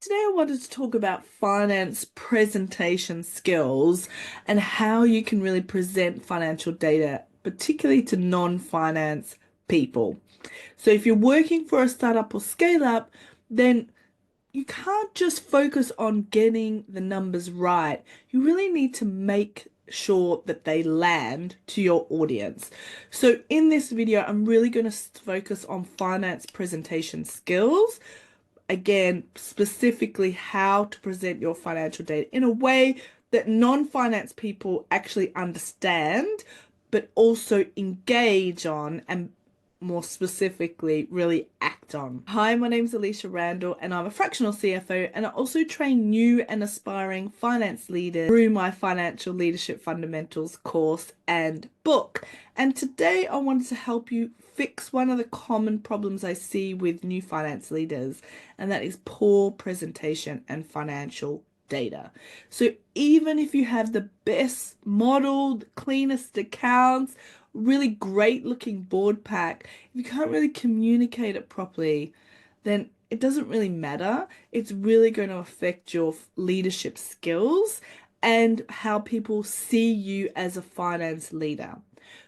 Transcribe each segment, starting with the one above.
Today, I wanted to talk about finance presentation skills and how you can really present financial data, particularly to non-finance people. So, if you're working for a startup or scale up, then you can't just focus on getting the numbers right. You really need to make sure that they land to your audience. So in this video, I'm really going to focus on finance presentation skills. Again, specifically how to present your financial data in a way that non-finance people actually understand, but also engage on and more specifically, really act on. Hi, my name's Alysha Randall, and I'm a fractional CFO, and I also train new and aspiring finance leaders through my Financial Leadership Fundamentals course and book. And today I wanted to help you fix one of the common problems I see with new finance leaders, and that is poor presentation and financial data. So even if you have the best modeled, cleanest accounts, really great looking board pack, if you can't really communicate it properly, then it doesn't really matter. It's really going to affect your leadership skills and how people see you as a finance leader.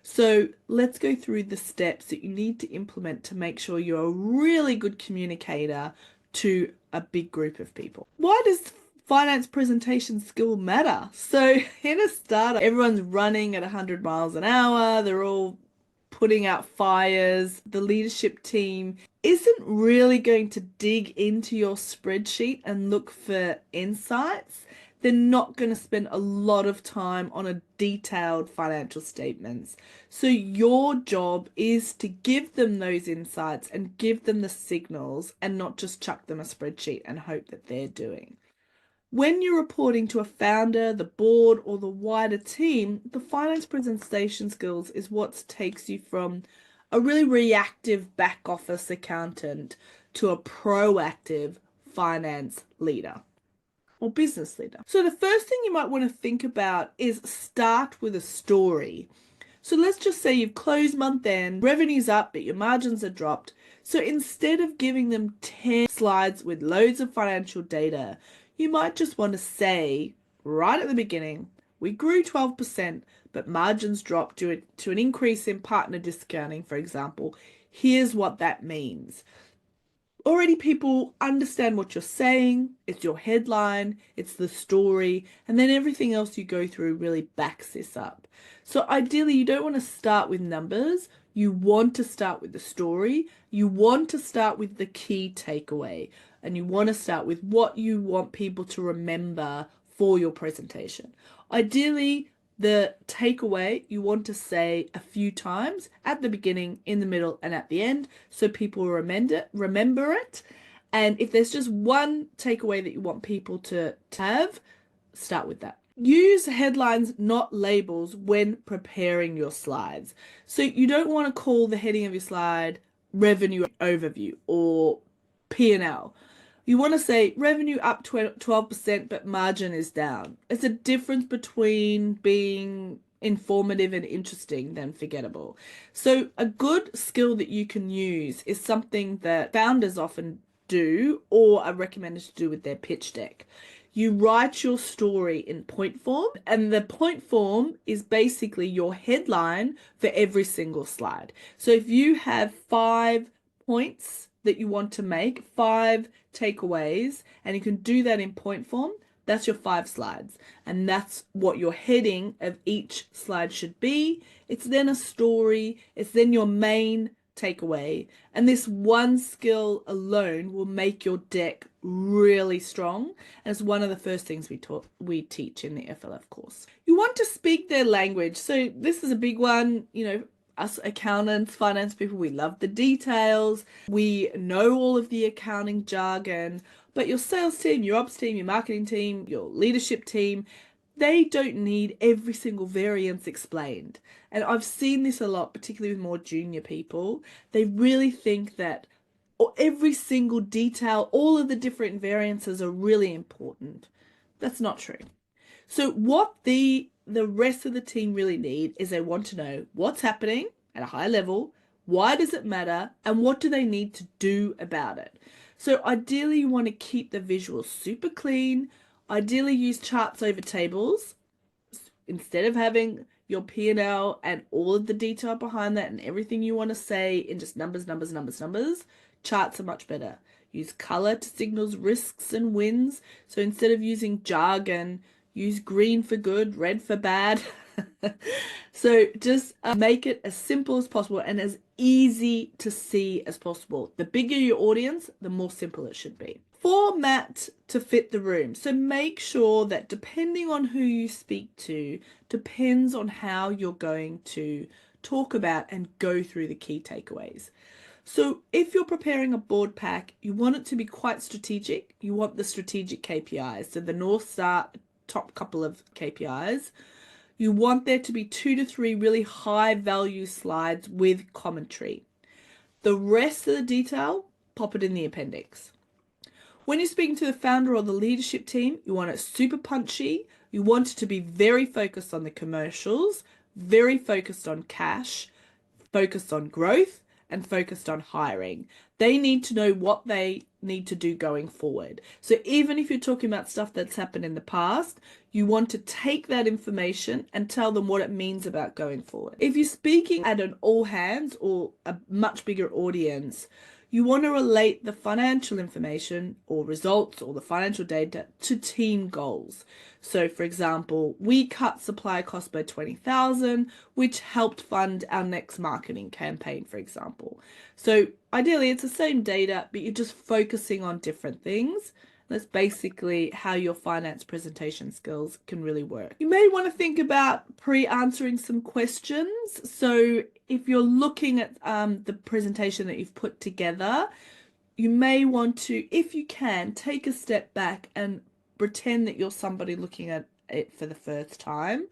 So let's go through the steps that you need to implement to make sure you're a really good communicator to a big group of people. Why does finance presentation skill matter? So in a startup, everyone's running at 100 miles an hour. They're all putting out fires. The leadership team isn't really going to dig into your spreadsheet and look for insights. They're not going to spend a lot of time on a detailed financial statements. So your job is to give them those insights and give them the signals and not just chuck them a spreadsheet and hope that they're doing. When you're reporting to a founder, the board, or the wider team, the finance presentation skills is what takes you from a really reactive back office accountant to a proactive finance leader or business leader. So the first thing you might want to think about is start with a story. So let's just say you've closed month end, revenue's up, but your margins are dropped. So instead of giving them 10 slides with loads of financial data, you might just want to say right at the beginning, we grew 12%, but margins dropped due to an increase in partner discounting, for example. Here's what that means. Already people understand what you're saying, it's your headline, it's the story, and then everything else you go through really backs this up. So ideally, you don't want to start with numbers, you want to start with the story, you want to start with the key takeaway, and you want to start with what you want people to remember for your presentation. Ideally, the takeaway you want to say a few times at the beginning, in the middle, and at the end so people remember it. And if there's just one takeaway that you want people to have, start with that. Use headlines, not labels, when preparing your slides. So you don't want to call the heading of your slide revenue overview or P&L. You want to say revenue up 12%, but margin is down. It's a difference between being informative and interesting than forgettable. So a good skill that you can use is something that founders often do or are recommended to do with their pitch deck. You write your story in point form, and the point form is basically your headline for every single slide. So if you have 5 points that you want to make, 5 takeaways, and you can do that in point form, that's your 5 slides. And that's what your heading of each slide should be. It's then a story, it's then your main takeaway. And this one skill alone will make your deck really strong. And it's one of the first things we teach in the FLF course. You want to speak their language. So this is a big one, us accountants, finance people, we love the details. We know all of the accounting jargon, but your sales team, your ops team, your marketing team, your leadership team, they don't need every single variance explained. And I've seen this a lot, particularly with more junior people. They really think that every single detail, all of the different variances are really important. That's not true. So what the rest of the team really need is they want to know what's happening at a high level, why does it matter, and what do they need to do about it. So ideally you want to keep the visuals super clean. Ideally use charts over tables instead of having your P&L and all of the detail behind that and everything you want to say in just numbers, numbers, numbers, numbers. Charts are much better. Use color to signal risks and wins. So instead of using jargon, use green for good, red for bad. So just make it as simple as possible and as easy to see as possible. The bigger your audience, the more simple it should be. Format to fit the room. So make sure that depending on who you speak to, depends on how you're going to talk about and go through the key takeaways. So if you're preparing a board pack, you want it to be quite strategic. You want the strategic KPIs. So the North Star, top couple of KPIs. You want there to be 2 to 3 really high value slides with commentary. The rest of the detail, pop it in the appendix. When you're speaking to the founder or the leadership team, you want it super punchy. You want it to be very focused on the commercials, very focused on cash, focused on growth, and focused on hiring. They need to know what they need to do going forward. So even if you're talking about stuff that's happened in the past, you want to take that information and tell them what it means about going forward. If you're speaking at an all hands or a much bigger audience, you want to relate the financial information or results or the financial data to team goals. So for example, we cut supply costs by 20,000, which helped fund our next marketing campaign, for example. So ideally it's the same data, but you're just focusing on different things. That's basically how your finance presentation skills can really work. You may want to think about pre-answering some questions. So if you're looking at the presentation that you've put together, you may want to, if you can, take a step back and pretend that you're somebody looking at it for the first time.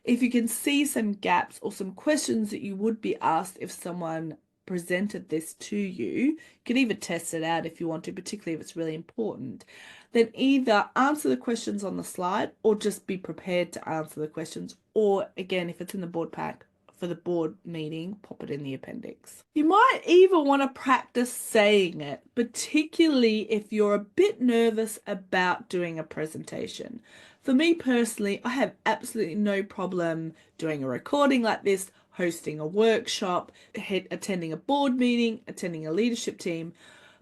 If you can see some gaps or some questions that you would be asked if someone presented this to you, you can even test it out if you want to, particularly if it's really important. Then either answer the questions on the slide or just be prepared to answer the questions. Or again, if it's in the board pack, for the board meeting, pop it in the appendix. You might even want to practice saying it, particularly if you're a bit nervous about doing a presentation. For me personally, I have absolutely no problem doing a recording like this, hosting a workshop, attending a board meeting, attending a leadership team.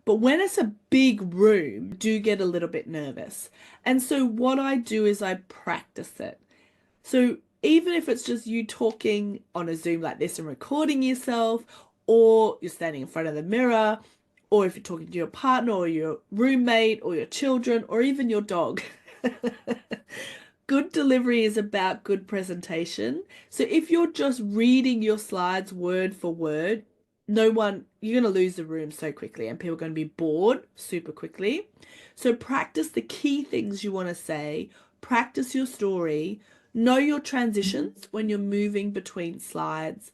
But when it's a big room, I do get a little bit nervous. And so what I do is I practice it. So even if it's just you talking on a Zoom like this and recording yourself, or you're standing in front of the mirror, or if you're talking to your partner or your roommate or your children or even your dog. Good delivery is about good presentation. So if you're just reading your slides word for word, you're going to lose the room so quickly and people are going to be bored super quickly. So practice the key things you want to say, practice your story, know your transitions when you're moving between slides,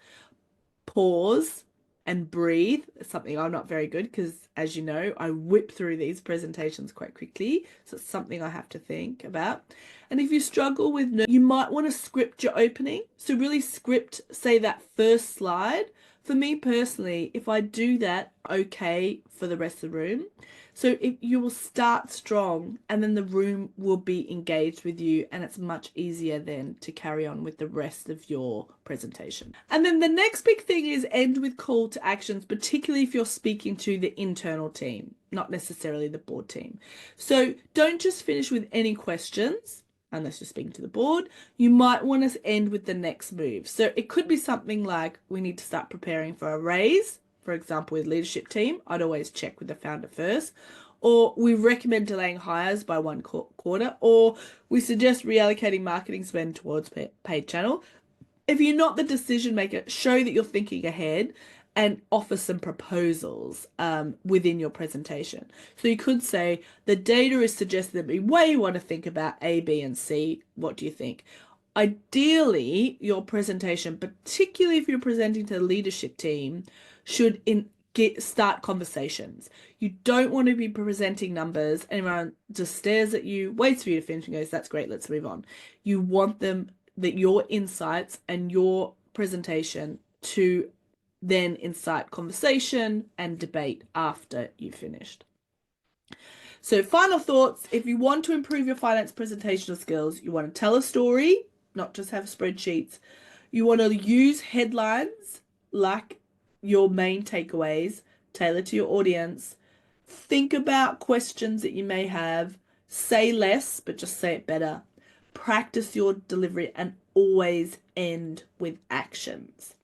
pause and breathe. It's something I'm not very good because, as you know, I whip through these presentations quite quickly. So it's something I have to think about. And if you struggle with, you might want to script your opening. So really script, say, that first slide. For me personally, if I do that, okay for the rest of the room. So if you will start strong and then the room will be engaged with you and it's much easier then to carry on with the rest of your presentation. And then the next big thing is end with call to actions, particularly if you're speaking to the internal team, not necessarily the board team. So don't just finish with any questions. Unless you're speaking to the board, you might want to end with the next move. So it could be something like, we need to start preparing for a raise. For example, with leadership team, I'd always check with the founder first. Or we recommend delaying hires by one quarter. Or we suggest reallocating marketing spend towards paid channel. If you're not the decision maker, show that you're thinking ahead and offer some proposals within your presentation. So you could say, the data is suggesting that we may want to think about A, B, and C. What do you think? Ideally, your presentation, particularly if you're presenting to the leadership team, should start conversations. You don't want to be presenting numbers and everyone just stares at you, waits for you to finish and goes, that's great, let's move on. You want that your insights and your presentation to then incite conversation and debate after you've finished. So final thoughts, if you want to improve your finance presentational skills, you want to tell a story, not just have spreadsheets. You want to use headlines like your main takeaways, tailor to your audience. Think about questions that you may have. Say less, but just say it better. Practice your delivery and always end with actions.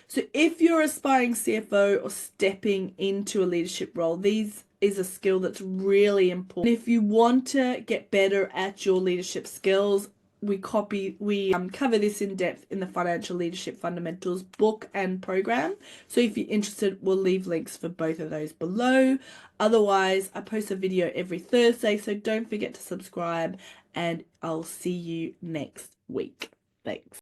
So if you're aspiring CFO or stepping into a leadership role, these is a skill that's really important. If you want to get better at your leadership skills, we cover this in depth in the Financial Leadership Fundamentals book and program. So if you're interested, we'll leave links for both of those below. Otherwise, I post a video every Thursday, so don't forget to subscribe, and I'll see you next week. Thanks.